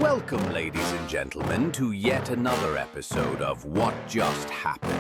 Welcome, ladies and gentlemen, to yet another episode of What Just Happened.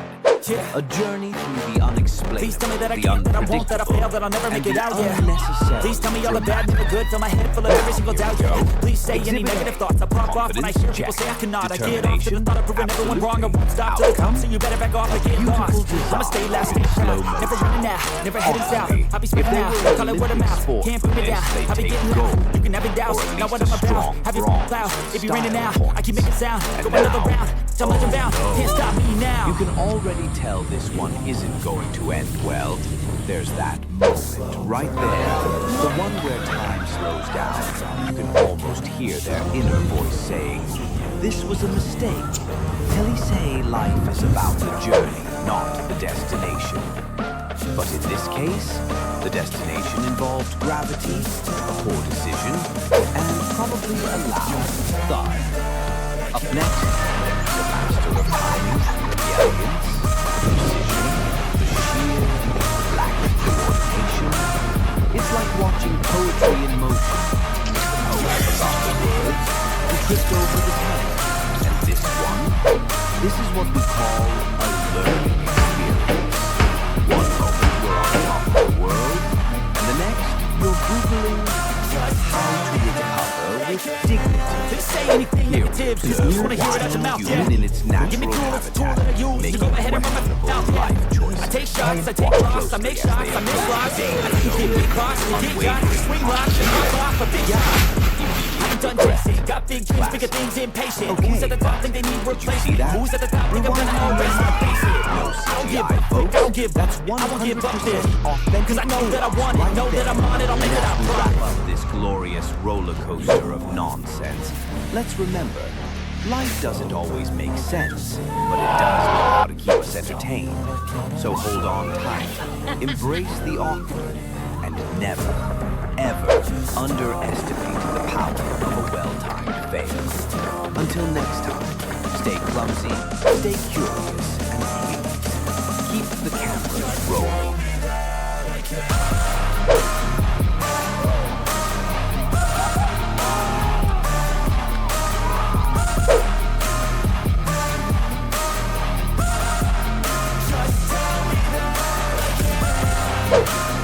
A journey through the unexplainable, Please tell me that I the can't, that I won't, that I fail, unpredictable, that I'll never make and it out, the yeah. unnecessary Please tell me all the bad, dramatic. never good, fill my head full of every single doubt, yeah. Please say any Exhibit negative A. thoughts, I pop off when I hear people Confidence say I check. cannot. I get off to the thought of proving everyone wrong, I won't stop till the top, so you better back off and get lost. I'ma stay loud, stay proud, never running out, never heading south. I'll be speaking out, call it word of mouth, can't put me down. I'll be getting loud, you can have it doubts, not what I'm about. Have it loud, if you're in and out, I keep making sound. Go another round, jump like a round, can't stop me now. You can already tell this one isn't going to end well. There's that moment right there, the one where time slows down. You can almost hear their inner voice saying, "This was a mistake." Telly say life is about the journey, not the destination. But in this case, the destination involved gravity, a poor decision, and probably a loud thud. Up next, the master of timing, the elegance, the precision, the sheer lack of coordination. It's like watching poetry in motion. The poet forgot the words, he tripped over the pen. And this is what we call a learning experience. One moment you're on top of the world, and the next you're Googling how to recover with dignity. Please say anything negative, just wanna hear it out your mouth, yeah. Human in its Give me natural tools, it's a tool habitat, that I use to making go ahead and run my questionable mouth, yeah. life choices. I take shots, I take loss, I make shots, I miss lots. I take it across, get shots, swing locks, and knock off a big yacht. I ain't done chasing, got big dreams, bigger things, impatient. Okay. Who's at the top think they need replacement? that? Who's at the top think I'm gonna always face it? I don't give up, I don't give up, I won't give up this. Cause I know that I want it, know that I'm on it, I'll make it out To wrap right. up this glorious roller coaster of nonsense, let's remember, life doesn't always make sense, but it does know how to keep us entertained. So hold on tight, embrace the awkward, and never, ever underestimate the power of a well-timed fail. Until next time, stay clumsy, stay curious, and please, keep the cameras rolling. Just tell me that I can't.